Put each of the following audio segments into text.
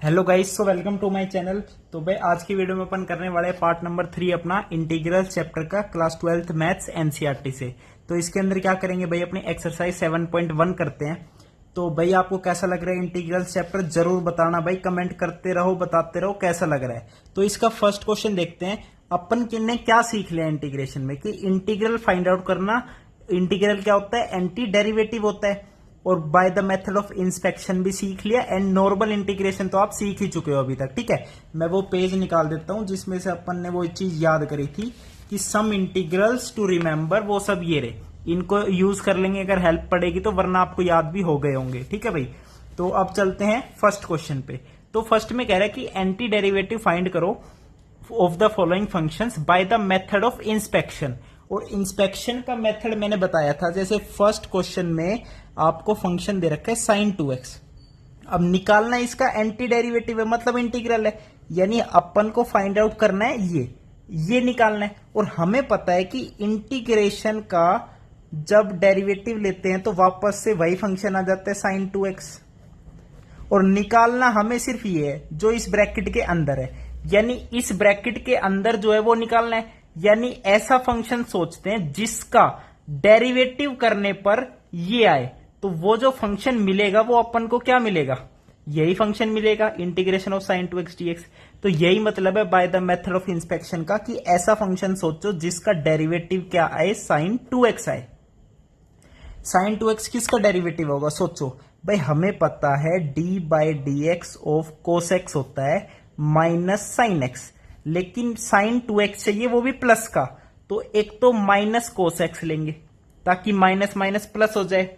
Hello guys, so welcome to my channel. तो भाई आज की वीडियो में अपन करने वाले पार्ट नंबर 3 अपना इंटीग्रल चैप्टर का क्लास 12th मैथ्स एनसीईआरटी से। तो इसके अंदर क्या करेंगे भाई, अपनी एक्सरसाइज 7.1 करते हैं। तो भाई आपको कैसा लग रहा है इंटीग्रल चैप्टर, जरूर बताना भाई, कमेंट करते रहो, बताते रहो कैसा लग रहा है। तो इसका फर्स्ट क्वेश्चन देखते हैं, अपन ने क्या सीख लिया इंटीग्रेशन में कि इंटीग्रल फाइंड आउट करना। इंटीग्रल क्या होता है? एंटी डेरिवेटिव होता है। और bye the method of inspection भी सीख लिया, एंड नॉर्मल इंटीग्रेशन तो आप सीख ही चुके हो अभी तक। ठीक है, मैं वो पेज निकाल देता हूं जिसमें से अपन ने वो चीज याद करी थी कि सम इंटीग्रल्स टू रिमेंबर, वो सब ये रहे। इनको यूज कर लेंगे अगर हेल्प पड़ेगी तो, वरना आपको याद भी हो गए होंगे। ठीक है भाई, तो अब चलते हैं फर्स्ट क्वेश्चन पे। तो फर्स्ट में कह रहा है कि एंटी डेरिवेटिव फाइंड करो of the following functions bye the method of inspection. और इंस्पेक्शन का मेथड मैंने बताया था, जैसे फर्स्ट क्वेश्चन में आपको फंक्शन दे रखा है sin 2x। अब निकालना इसका एंटी डेरिवेटिव है, मतलब इंटीग्रल है, यानी अपन को फाइंड आउट करना है ये निकालना है। और हमें पता है कि इंटीग्रेशन का जब डेरिवेटिव लेते हैं तो वापस से वही फंक्शन आ जाता है sin 2x। और निकालना हमें सिर्फ ये है जो इस ब्रैकेट के अंदर है, यानी इस ब्रैकेट के अंदर जो है वो निकालना है। यानी ऐसा फंक्शन सोचते हैं जिसका डेरिवेटिव करने पर ये आए, तो वो जो फंक्शन मिलेगा वो अपन को क्या मिलेगा? यही फंक्शन मिलेगा, integration of sin 2x dx। तो यही मतलब है bye the method of inspection का, कि ऐसा फंक्शन सोचो जिसका डेरिवेटिव क्या आए? sin 2x आए। sin 2x किसका डेरिवेटिव होगा? सोचो भाई, हमें पता है D by D x of cos x होता है माइनस साइन एक्स, लेकिन sin 2x चाहिए, वो भी प्लस का। तो एक तो माइनस कोस एक्स लेंगे ताकि माइनस माइनस प्लस हो जाए,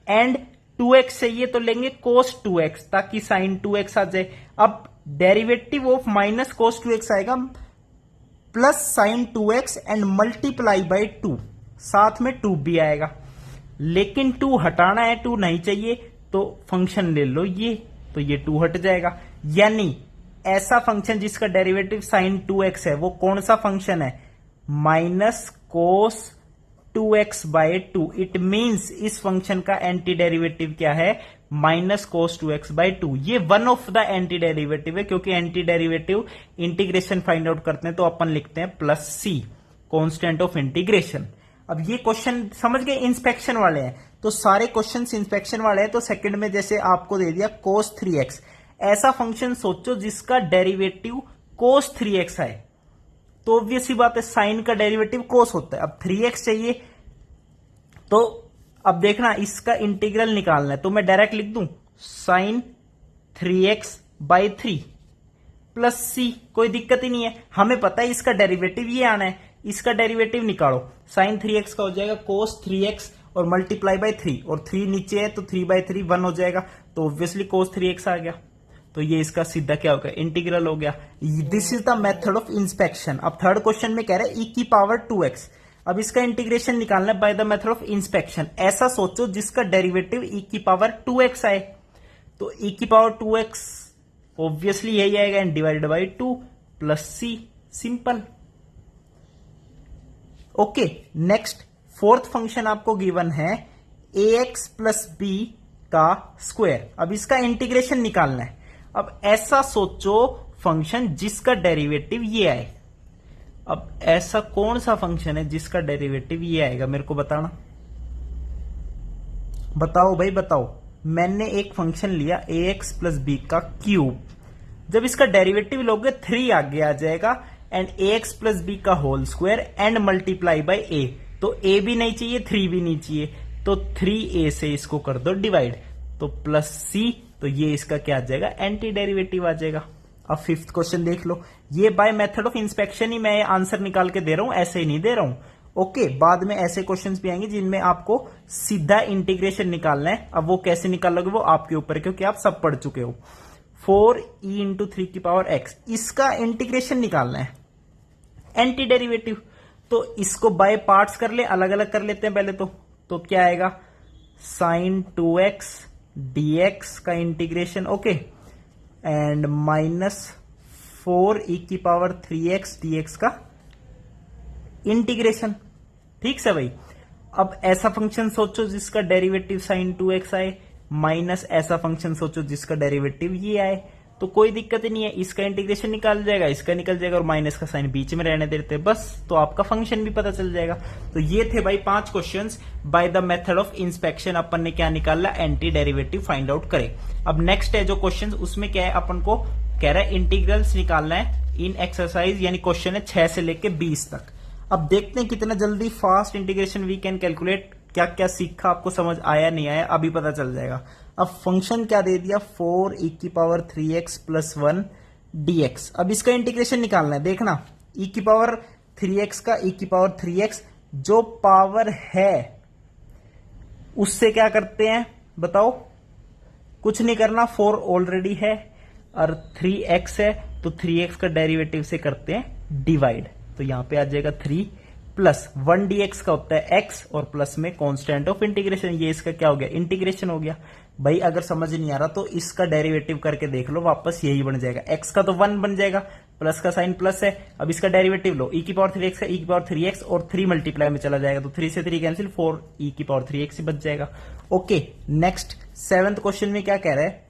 एंड 2x चाहिए तो लेंगे cos 2x ताकि sin 2x आ जाए। अब derivative of minus cos 2x आएगा plus sin 2x and multiply by 2, साथ में 2 भी आएगा। लेकिन 2 हटाना है, 2 नहीं चाहिए, तो फंक्शन ले लो ये, तो ये 2 हट जाएगा। यानी ऐसा फंक्शन जिसका डेरिवेटिव sin 2x है, वो कौन सा फंक्शन है? Minus cos 2x by 2। It means इस फंक्शन का एंटी डेरिवेटिव क्या है? Minus cos 2x by 2। ये one of the anti derivative है, क्योंकि anti derivative integration find out करते हैं तो अपन लिखते हैं plus c, constant of integration. अब ये क्वेश्चन समझ गए, इंस्पेक्शन वाले हैं, तो सारे क्वेश्चन इंस्पेक्शन वाले हैं। तो सेकंड में जैसे आपको दे दिया cos 3x, ऐसा फंक्शन सोचो जिसका डेरिवेटिव cos 3x आए, तो ऑब्वियस ही बात है साइन का डेरिवेटिव cos होता है। अब 3x चाहिए, तो अब देखना इसका इंटीग्रल निकालना है, तो मैं डायरेक्ट लिख दूं sin 3x बाई 3 प्लस सी, कोई दिक्कत ही नहीं है। हमें पता है इसका डेरिवेटिव ये आना है, इसका डेरिवेटिव निकालो। sin 3x का हो जाएगा cos 3x और मल्टीप्लाई बाई 3, और 3 नीचे है तो 3 बाई 3 1 हो जाएगा, तो ऑब्वियसली cos 3x आ गया। तो ये इसका सीधा क्या हो गया? इंटीग्रल हो गया। This is the method of inspection. अब थर्ड क्वेश्चन में कह रहा है e की पावर 2x। अब इसका इंटीग्रेशन निकालना है bye the method of inspection. ऐसा सोचो जिसका डेरिवेटिव e की पावर 2x आए, तो e की पावर 2x ऑब्वियसली यही आएगा, and divided by 2 plus c, simple. Okay, next fourth function आपको गिवन है ax प्लस बी का स्क्वायर। अब इसका इंटीग्रेशन निकालना है। अब ऐसा सोचो फंक्शन जिसका डेरिवेटिव ये आए। अब ऐसा कौन सा फंक्शन है जिसका डेरिवेटिव ये आएगा, मेरे को बताना। बताओ भाई बताओ। मैंने एक फंक्शन लिया ax प्लस बी का क्यूब, जब इसका डेरिवेटिव लोगे 3 आगे आ जाएगा, एंड ax प्लस बी का whole square and multiply by a। तो a भी नहीं चाहिए, 3 भी नहीं चाहिए, तो 3a से इसको कर दो डिवाइड, तो प्लस c, तो ये इसका क्या आ जाएगा? एंटी डेरिवेटिव आ जाएगा। अब फिफ्थ क्वेश्चन देख लो, ये बाय मेथड ऑफ इंस्पेक्शन ही मैं आंसर निकाल के दे रहा हूं, ऐसे ही नहीं दे रहा हूं। ओके, बाद में ऐसे क्वेश्चंस भी आएंगे जिनमें आपको सीधा इंटीग्रेशन निकालना है। अब वो कैसे निकालोगे वो आपके ऊपर है, क्योंकि आप सब पढ़ चुके हो। 4e इंटू 3 की पावर x, इसका इंटीग्रेशन निकालना है, एंटी डेरिवेटिव। तो इसको बाय पार्ट्स कर ले, अलग अलग कर लेते हैं पहले तो क्या आएगा? sin 2x dx का integration, okay, and minus 4e की पावर 3x dx का इंटीग्रेशन। ठीक से भाई। अब ऐसा फंक्शन सोचो जिसका डेरिवेटिव sin 2x आए, माइनस ऐसा फंक्शन सोचो जिसका डेरिवेटिव ये आए, तो कोई दिक्कत ही नहीं है, इसका इंटीग्रेशन निकाल जाएगा, इसका निकल जाएगा और माइनस का साइन बीच में रहने देते हैं बस, तो आपका फंक्शन भी पता चल जाएगा। तो ये थे भाई 5 questions by the method of inspection. अपन ने क्या निकाला, एंटी डेरिवेटिव फाइंड आउट करें। अब नेक्स्ट है जो क्वेश्चन, उसमें क्या है, अपन को कह रहा है इंटीग्रल्स निकालना है इन एक्सरसाइज, यानी क्वेश्चन है 6 से लेके 20 तक। अब देखते हैं कितना जल्दी fast integration we can calculate. क्या क्या सीखा, आपको समझ आया नहीं आया, अभी पता चल जाएगा। अब फंक्शन क्या दे दिया, 4e3x + 1 dx। अब इसका इंटीग्रेशन निकालना है, देखना e3x का e3x जो पावर है उससे क्या करते हैं बताओ, कुछ नहीं करना, 4 ऑलरेडी है और 3x है तो 3x का डेरिवेटिव से करते हैं डिवाइड, तो यहां पे आ जाएगा 3 प्लस 1 dx का होता है x और प्लस में कांस्टेंट ऑफ इंटीग्रेशन, ये इसका क्या हो गया, इंटीग्रेशन हो गया। भाई अगर समझ नहीं आ रहा तो इसका डेरिवेटिव करके देख लो, वापस यही बन जाएगा, x का तो 1 बन जाएगा, प्लस का साइन प्लस है। अब इसका डेरिवेटिव लो, e3x का e3x और 3 मल्टीप्लाई में चला जाएगा, तो 3 से 3 कैंसिल, 4 e3x ही बच जाएगा। ओके, नेक्स्ट 7th क्वेश्चन में क्या कह रहा है,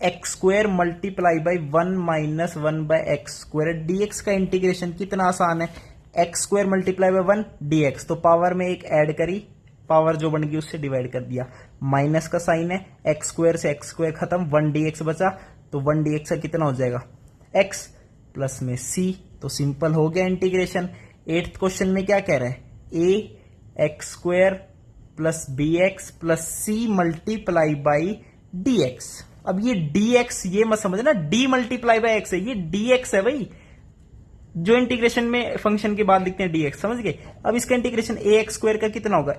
x² multiply by 1 minus 1/x² dx का इंटीग्रेशन कितना आसान है, x² मल्टीप्लाई बाई 1 dx, तो पावर में एक ऐड करी, पावर जो बन गई उससे डिवाइड कर दिया, माइनस का साइन है, x² से x² खत्म, 1 dx बचा, तो 1 dx का कितना हो जाएगा x प्लस में c, तो सिंपल हो गया इंटीग्रेशन। 8th क्वेश्चन में क्या कह रहा है, ax² plus bx plus c multiply by dx। अब ये dx ये मत समझना d मल्टीप्लाई बाई x है, ये dx है भाई, जो इंटीग्रेशन में फंक्शन के बाद लिखते हैं dx, समझ गए। अब इसका इंटीग्रेशन ax² का कितना होगा,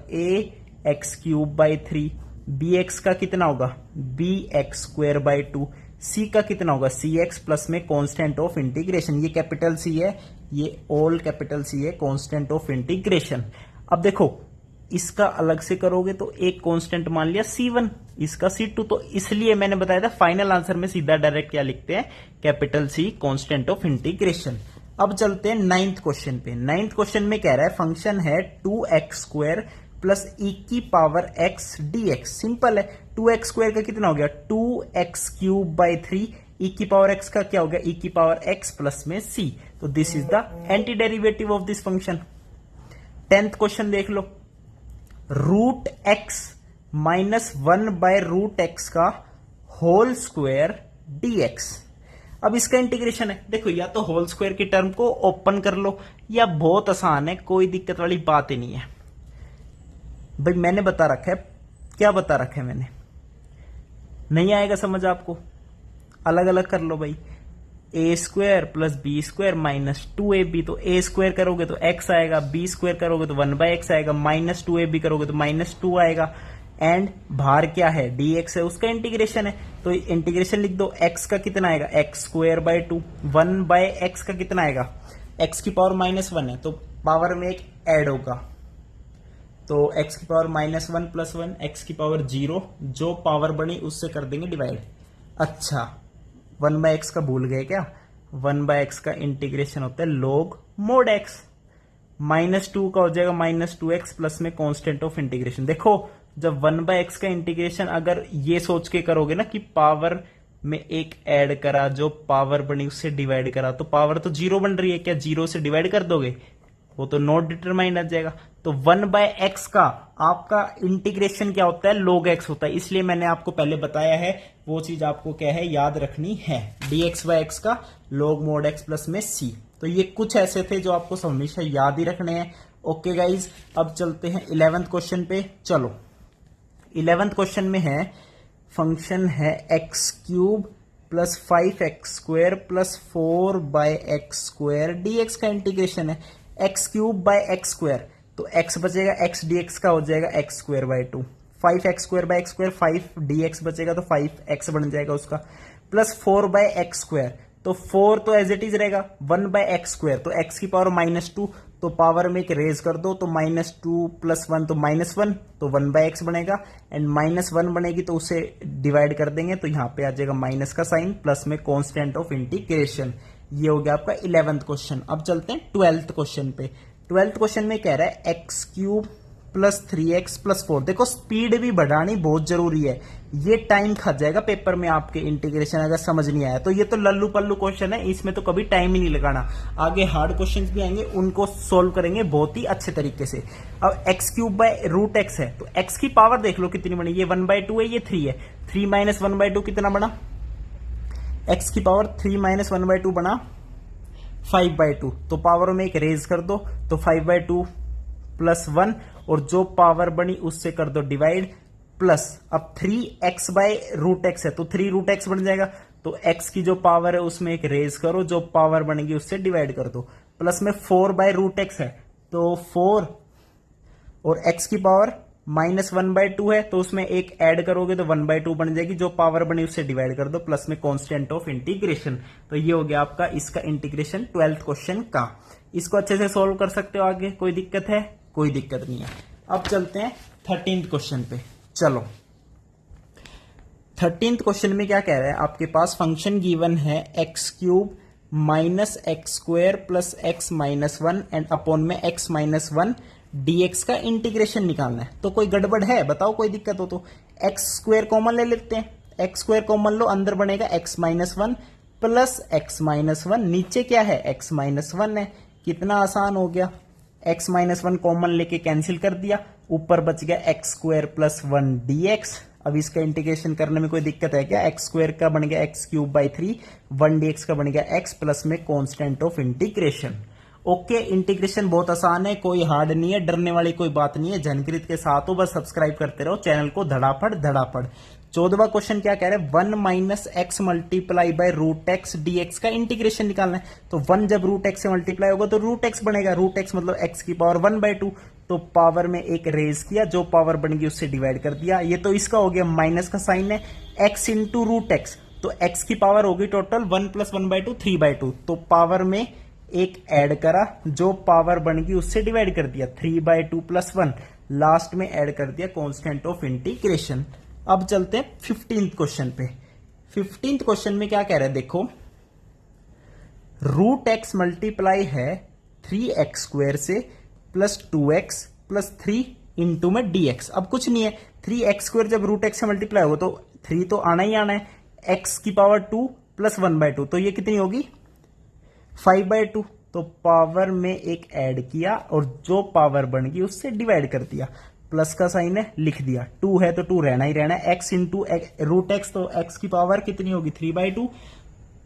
ax³/3, bx का कितना होगा, bx²/2, c का कितना होगा, cx प्लस में कांस्टेंट ऑफ इंटीग्रेशन, ये कैपिटल C है, ये ऑल कैपिटल C है, कांस्टेंट ऑफ इंटीग्रेशन। अब देखो इसका अलग से करोगे तो एक कांस्टेंट मान लिया C1, इसका C2, तो इसलिए मैंने बताया था फाइनल आंसर में सीधा डायरेक्ट क्या लिखते हैं, capital C constant of integration. अब चलते हैं 9th क्वेश्चन पे। 9th क्वेश्चन में कह रहा है फंक्शन है 2x² plus e⁻x dx। Simple है, 2x² का कितना हो गया, 2x³/3, e⁻x का क्या हो गया, e⁻x प्लस में c, तो this is the anti derivative of this function. 10th question देख लो, √x माइनस 1/√x का होल स्क्वायर dx। अब इसका इंटीग्रेशन है, देखो या तो होल स्क्वायर की टर्म को ओपन कर लो, या बहुत आसान है, कोई दिक्कत वाली बात ही नहीं है। भाई मैंने बता रखा है, क्या बता रखा है मैंने, नहीं आएगा समझ आपको, अलग अलग कर लो भाई, a² plus b² minus 2ab, तो a² करोगे तो x आएगा, b² करोगे तो 1/x आएगा, माइनस 2ab करोगे तो -2 आएगा, एंड बाहर क्या है dx है, उसका इंटीग्रेशन है, तो इंटीग्रेशन लिख दो, x का कितना आएगा, x²/2, 1/x का कितना आएगा, x की पावर -1 है, तो पावर में एक ऐड होगा, तो x की पावर -1 + 1, x की पावर 0, जो पावर बनी उससे कर देंगे डिवाइड। अच्छा 1/x का भूल गए क्या, 1/x का इंटीग्रेशन होता है log mod x, -2 का हो जाएगा -2x प्लस में कांस्टेंट ऑफ इंटीग्रेशन। देखो जब 1/x का इंटीग्रेशन अगर ये सोच के करोगे ना कि पावर में एक ऐड करा, जो पावर बनी उससे डिवाइड करा, तो पावर तो 0 बन रही है, क्या 0 से डिवाइड कर दोगे, वो तो नॉट डिटरमाइंड आ जाएगा। तो 1/x का आपका इंटीग्रेशन क्या होता है, log x होता है, इसलिए मैंने आपको पहले बताया है, वो चीज आपको क्या है याद रखनी है, dx/x का log mod x प्लस में c। तो ये कुछ ऐसे थे जो आपको हमेशा याद ही रखने हैं। ओके गाइज, अब चलते हैं 11th क्वेश्चन पे। चलो 11th क्वेश्चन में है फंक्शन है x³ plus 5x² plus 4/x² dx का इंटीग्रेशन है, x³/x², तो x बचेगा, x dx का हो जाएगा x²/2, 5x²/x², 5 dx बचेगा तो 5x बन जाएगा उसका, प्लस 4/x², तो 4 तो एज इट इज रहेगा, 1/x², तो x की पावर -2, तो पावर में एक रेज कर दो, तो -2 + 1 तो -1, तो 1/x बनेगा, एंड -1 बनेगी तो उसे डिवाइड कर देंगे, तो यहां पे आ जाएगा माइनस का साइन प्लस में कांस्टेंट ऑफ इंटीग्रेशन। ये हो गया आपका 11th क्वेश्चन। अब चलते हैं 12th क्वेश्चन पे। 12th क्वेश्चन में कह रहा है x³ प्लस 3x प्लस 4। देखो स्पीड भी बढ़ानी बहुत जरूरी है, ये टाइम खा जाएगा पेपर में आपके इंटीग्रेशन अगर समझ नहीं आया तो। ये तो लल्लू पल्लू क्वेश्चन है, इसमें तो कभी टाइम ही नहीं लगाना। आगे हार्ड क्वेश्चंस भी आएंगे, उनको सोल्व करेंगे बहुत ही अच्छे तरीके से। अब x cube by root x है, तो एक्स की पावर देख लो कितनी बनी, ये 1/2 है, ये 3 है। 3 माइनस 1/2 कितना बना, एक्स की पावर 3 माइनस 1/2 बना 5/2। तो पावर में एक रेज कर दो, तो 5/2 प्लस 1, और जो पावर बनी उससे कर दो डिवाइड, प्लस अब 3x बाय रूट एक्स है, तो 3 रूट एक्स बन जाएगा। तो x की जो पावर है उसमें एक रेज करो, जो पावर बनेगी उससे डिवाइड कर दो। प्लस में 4 बाय रूट एक्स है, तो 4, और x की पावर माइनस 1/2 है, तो उसमें एक ऐड करोगे तो 1/2 बन जाएगी, जो पावर बनी उससे डिवाइड कर दो, प्लस में कांस्टेंट ऑफ इंटीग्रेशन। तो ये हो गया आपका इसका इंटीग्रेशन 12th क्वेश्चन का। इसको अच्छे से सोल्व कर सकते हो। आगे कोई दिक्कत है? कोई दिक्कत नहीं है। अब चलते हैं 13th क्वेश्चन पे। चलो 13th क्वेश्चन में क्या कह रहा है, आपके पास फंक्शन गिवन है x cube minus x square plus x minus 1 and upon में एक्स माइनस 1 डीएक्स का इंटीग्रेशन निकालना है। तो कोई गड़बड़ है बताओ, कोई दिक्कत हो तो। एक्स स्क्वायर कॉमन ले लेते हैं, एक्स स्क्वायर कॉमन लो, अंदर बनेगा x minus 1 plus x minus 1, नीचे क्या है एक्स माइनस 1 है। कितना आसान हो गया, एक्स माइनस 1 कॉमन लेके कैंसिल कर दिया, ऊपर बच गया एक्स स्क्वायर प्लस 1 डीएक्स। अब इसका इंटीग्रेशन करने में कोई दिक्कत है क्या? एक्स स्क्वायर का बन गया एक्स क्यूब बाई 3, 1 डीएक्स का बन गया एक्स, प्लस में constant of integration. Okay, integration बहुत आसान है, कोई हार्ड नहीं है, डरने वाली कोई बात नहीं है। जानकृत के साथ हो, बस सब्सक्राइब करते रहो चैनल को, धड़ापड़ धड़ापड़। 14वां क्वेश्चन क्या कह रहा है, 1 minus x multiply by root x dx का इंटीग्रेशन निकालना है। तो 1 जब रूट एक्स से मल्टीप्लाई होगा तो रूट एक्स बनेगा, रूट एक्स मतलब एक्स की पावर 1/2। तो पावर में एक रेज किया, जो पावर बनेगी उससे डिवाइड कर दिया। ये तो इसका हो गया, माइनस का साइन है, एक्स इंटू रूट एक्स, तो एक्स की पावर होगी टोटल 1 प्लस 1/2 3/2। तो पावर में एक ऐड करा, जो पावर बनेगी उससे डिवाइड कर दिया, 3/2 प्लस 1, लास्ट में ऐड कर दिया कांस्टेंट ऑफ इंटीग्रेशन। अब चलते हैं 15th क्वेश्चन पे। 15th क्वेश्चन में क्या कह रहा है, देखो रूट एक्स मल्टीप्लाई है 3x स्क्वायर से प्लस 2x प्लस 3 इंटू में dx। अब कुछ नहीं है, 3x स्क्वायर जब रूट एक्स से मल्टीप्लाई होगा तो 3 तो आना ही आना है, x की पावर 2 प्लस 1/2, तो ये कितनी होगी 5/2। तो पावर में एक ऐड किया और जो पावर बन गई उससे डिवाइड कर दिया, प्लस का साइन है लिख दिया, 2 है तो 2 रहना ही रहना है, x इंटू रूट एक्स, तो x की पावर कितनी होगी 3/2।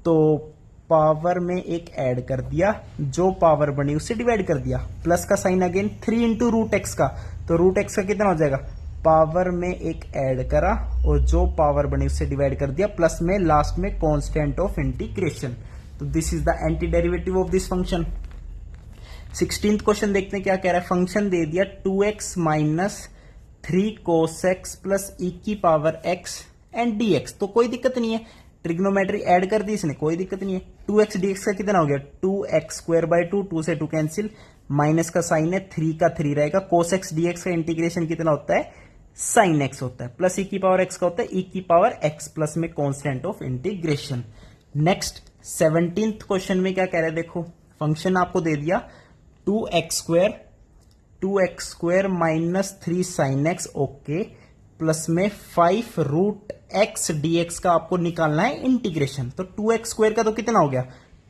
तो पावर में एक ऐड कर दिया, जो पावर बनी उससे डिवाइड कर दिया, प्लस का sine again 3 into root x का, तो रूट एक्स का कितना हो जाएगा, पावर में एक ऐड करा और जो पावर बनी उससे डिवाइड कर दिया, प्लस में लास्ट में कांस्टेंट ऑफ इंटीग्रेशन। तो this is the anti derivative of this function. 16th question देखते हैं क्या कह रहा है, फंक्शन दे दिया 2x minus 3 cos x plus e की पावर x एंड dx। तो कोई दिक्कत नहीं है, ट्रिग्नोमेट्री ऐड कर दी इसने, कोई दिक्कत नहीं है। 2x dx का कितना हो गया 2x स्क्वायर बाई 2, 2 से 2 कैंसिल, माइनस का साइन है, 3 का 3 रहेगा, cos x dx का इंटीग्रेशन कितना होता है sin x होता है, प्लस e की पावर x का होता है e की पावर x, प्लस में constant of integration. Next 17th question में क्या कह रहा है, देखो फंक्शन आपको दे दिया 2x square minus 3 sin x, okay, plus में 5 रूट x dx का आपको निकालना है इंटीग्रेशन। तो 2x स्क्वायर का तो कितना हो गया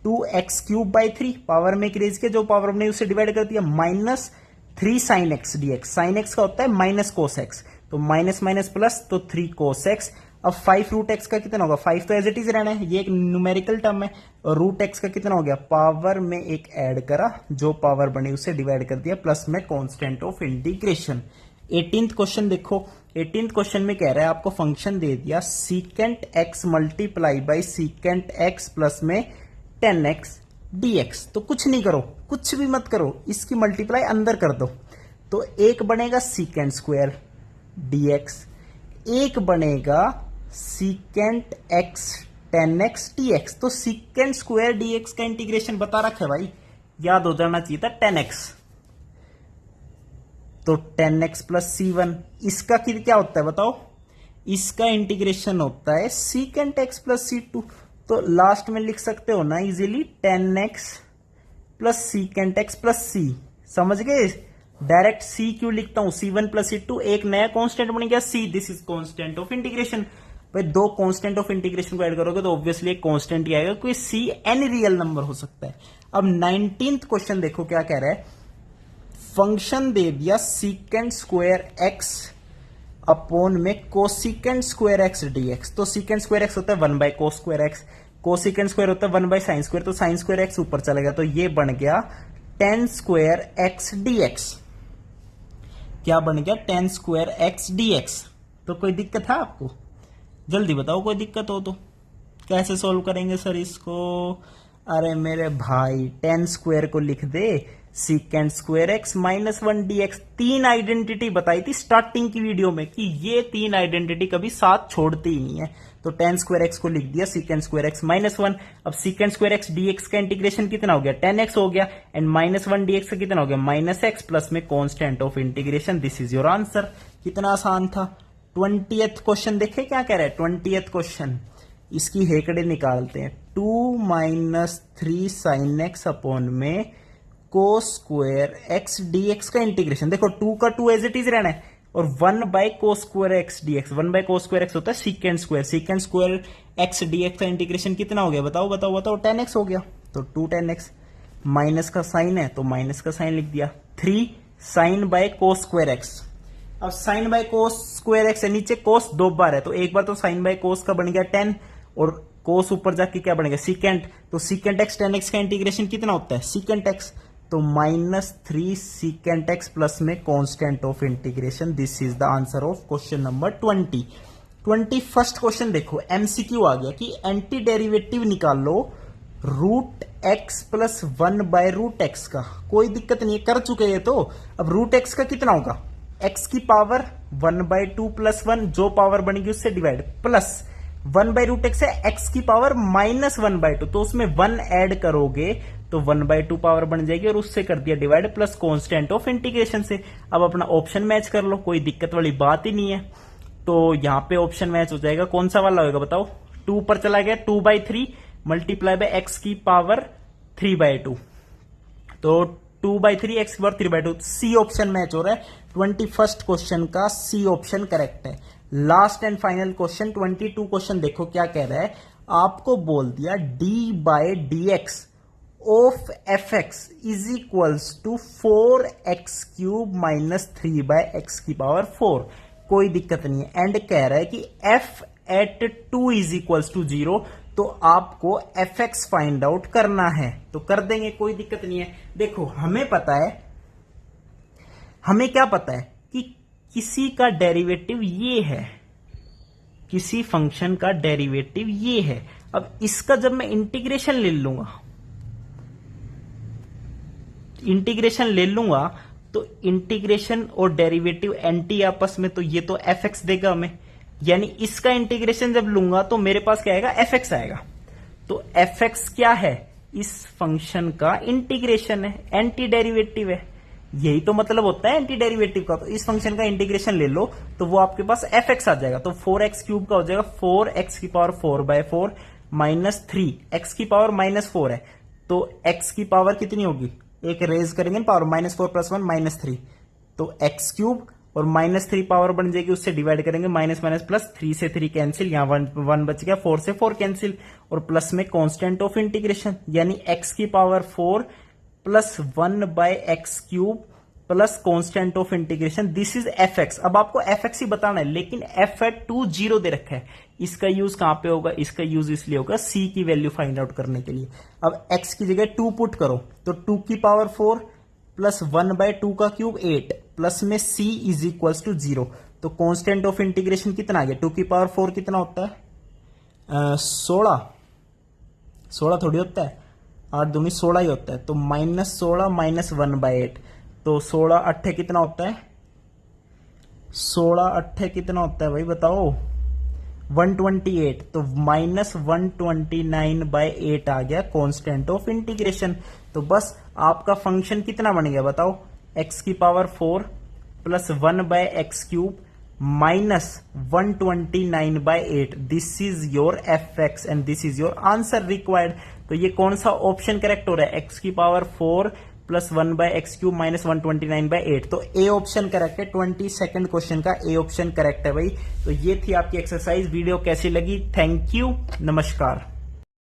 2x क्यूब बाई 3, पावर में एक रेज के, जो पावर हमने उससे डिवाइड कर दिया, minus 3 sin x dx, sin x का होता है माइनस cos x, तो माइनस माइनस प्लस, तो 3 cos x। अब 5 रूट एक्स का कितना होगा, 5 तो एज इट इज रहना है, ये एक न्यूमेरिकल टर्म है, और रूट एक्स का कितना हो गया, पावर में एक ऐड करा, जो पावर बनी उससे डिवाइड कर दिया, प्लस में constant of integration. 18th question देखो, 18th क्वेश्चन में कह रहा है आपको फंक्शन दे दिया secant x multiply by secant x plus में 10x dx। तो कुछ नहीं करो, कुछ भी मत करो, इसकी मल्टीप्लाई अंदर कर दो, तो एक बनेगा सीकेंट स्क्वायर dx, एक बनेगा सीकेंट x 10x dx। तो सीकेंट स्क्वायर dx का इंटीग्रेशन बता रखा है भाई, याद हो जाना चाहिए था 10x, तो 10x प्लस c1, इसका क्या होता है बताओ, इसका इंटीग्रेशन होता है सीकेंट x प्लस c2। तो लास्ट में लिख सकते हो ना easily 10x plus secant x plus c, समझ गए, डायरेक्ट सी क्यों लिखता हूं, C1 प्लस C2, एक नया कांस्टेंट बन गया C, this is constant of integration. भाई दो कांस्टेंट ऑफ इंटीग्रेशन को ऐड करोगे तो ऑब्वियसली एक कांस्टेंट ही आएगा, क्योंकि C एनी रियल नंबर हो सकता है। अब 19th क्वेश्चन देखो क्या कह रहा है, फंक्शन दे दिया सीकेंड स्क्वायर एक्स अपॉन में कोसिकेंड स्क्वायर एक्स डीएक्स। तो सीकेंड स्क्वायर एक्स होता है 1 by cos square x, cosecant square होता है 1 बाय साइन स्क्वायर, तो साइन स्क्वायर एक्स ऊपर चला गया, तो ये बन गया tan स्क्वायर एक्स डीएक्स। क्या बन गया, tan स्क्वायर एक्स डीएक्स। तो कोई दिक्कत है आपको, जल्दी बताओ कोई दिक्कत हो तो। कैसे सॉल्व करेंगे सर इसको, अरे मेरे भाई tan स्क्वायर को लिख दे secant square x minus 1 dx. तीन आइडेंटिटी बताई थी स्टार्टिंग की वीडियो में कि ये तीन आइडेंटिटी कभी साथ छोड़ती ही नहीं है, तो tan स्क्वायर एक्स को लिख दिया सीकेंड स्क्वायर एक्स माइनस 1। अब सीकेंड स्क्वायर एक्स डीएक्स का इंटीग्रेशन कितना हो गया, tan x हो गया, एंड माइनस 1 डीएक्स का कितना हो गया, माइनस एक्स, प्लस में constant of integration. This is your answer. कितना आसान था। 20th क्वेश्चन देखे क्या कह रहा है, 20th क्वेश्चन, इसकी हेकड़े निकालते हैं। 2 माइनस 3 साइन एक्स अपॉन में कोस स्क्वायर एक्स डीएक्स का इंटीग्रेशन। देखो 2 का 2 एज इट इज रहना है, और 1 by cos square x dx, 1 by cos square x होता है secant square, secant square x dx का इंटीग्रेशन कितना हो गया, बताओ बताओ बताओ, tan x हो गया, तो 2 tan x, माइनस का साइन है तो माइनस का साइन लिख दिया, 3 sine by cos square x. अब sine by cos square x है, नीचे कोस 2 बार है, तो एक बार तो साइन बाय कोस का बन गया 10, और कोस ऊपर जाके क्या बनेगा सीकेंड, तो सीकेंड एक्स tan x का इंटीग्रेशन कितना होता है सीकेंड एक्स, तो माइनस 3 सीकेंट एक्स प्लस में constant of integration. This is the answer of question number 20। 21st question देखो, एमसीक्यू आ गया कि एंटी डेरिवेटिव निकाल लो root x plus 1 by root x का। कोई दिक्कत नहीं है, कर चुके हैं तो। अब रूट एक्स का कितना होगा, एक्स की पावर 1 बाय 2 प्लस 1, जो पावर बनेगी उससे divide, plus 1 by root x है एक्स की पावर माइनस 1 बाय 2, तो उसमें 1 ऐड करोगे तो 1 बाय 2 पावर बन जाएगी, और उससे कर दिया divide, plus constant of integration से। अब अपना ऑप्शन मैच कर लो, कोई दिक्कत वाली बात ही नहीं है। तो यहां पे ऑप्शन मैच हो जाएगा, कौन सा वाला होगा बताओ, 2 पर चला गया, 2 बाई 3 मल्टीप्लाई बाय एक्स की पावर 3 बाय 2, तो 2 बाई 3 एक्स की power 3 by 2, c option match हो रहा है। 21st क्वेश्चन का सी ऑप्शन करेक्ट है। Last and final question 22 question देखो क्या कह रहा है, आपको बोल दिया d by d x of f x is equals to 4x cube minus 3 by x की पावर 4। कोई दिक्कत नहीं है, एंड कह रहा है कि f at 2 is equals to 0, तो आपको एफ एक्स फाइंड आउट करना है, तो कर देंगे, कोई दिक्कत नहीं है। देखो हमें पता है, हमें क्या पता है कि किसी का डेरिवेटिव ये है, किसी फंक्शन का डेरिवेटिव ये है। अब इसका जब मैं इंटीग्रेशन ले लूंगा, इंटीग्रेशन ले लूंगा तो इंटीग्रेशन और डेरिवेटिव एंटी आपस में, तो ये तो एफ एक्स देगा हमें, यानी इसका इंटीग्रेशन जब लूंगा तो मेरे पास क्या आएगा, एफ एक्स आएगा। तो एफ एक्स क्या है, इस फंक्शन का इंटीग्रेशन है, एंटी डेरिवेटिव है, यही तो मतलब होता है एंटी डेरिवेटिव का। तो इस फंक्शन का इंटीग्रेशन ले लो तो वो आपके पास एफ एक्स आ जाएगा, तो 4x क्यूब का हो जाएगा 4x की पावर 4 बाय 4 माइनस 3, एक्स की पावर माइनस 4 है, तो x की पावर कितनी होगी, एक रेज करेंगे पावर -4 प्लस 1 -3, तो x क्यूब और -3 पावर बन जाएगी, उससे डिवाइड करेंगे, माइनस माइनस प्लस, 3 से 3 कैंसिल, यहाँ 1 बच गया, 4 से 4 कैंसिल, और प्लस में कांस्टेंट ऑफ इंटीग्रेशन, यानी x की power 4 plus 1 by x cube plus constant of integration. This is f x. अब आपको एफ एक्स ही बताना है, लेकिन एफ एट 2 0 दे रखा है। इसका यूज कहां पे होगा, इसका यूज इसलिए होगा सी की वैल्यू फाइंड आउट करने के लिए। अब एक्स की जगह 2 पुट करो, तो 2 की पावर 4 प्लस 1 बाय 2 का क्यूब 8 प्लस में सी इज इक्वल्स टू 0, तो कांस्टेंट ऑफ इंटीग्रेशन कितना आ गया, 2 की पावर 4 कितना होता है 16 थोड़ी होता है, 8 दूनी 16 ही होता है, तो -16 माइनस 1 बाय 8, तो 16 अट्ठे कितना होता है, 16 अट्ठे कितना होता है भाई बताओ, 128, तो -129 बाय 8 आ गया कांस्टेंट ऑफ इंटीग्रेशन। तो बस आपका फंक्शन कितना बन गया बताओ, x की power 4 plus 1 by x cube minus 129 by 8, this is your f x and this is your answer required. तो ये कौन सा ऑप्शन करेक्ट हो रहा है, x की पावर 4 प्लस 1/x³ माइनस 129/8। तो ए ऑप्शन करेक्ट है, 22nd क्वेश्चन का ए ऑप्शन करेक्ट है भाई। तो ये थी आपकी एक्सरसाइज। वीडियो कैसी लगी? थैंक यू, नमस्कार।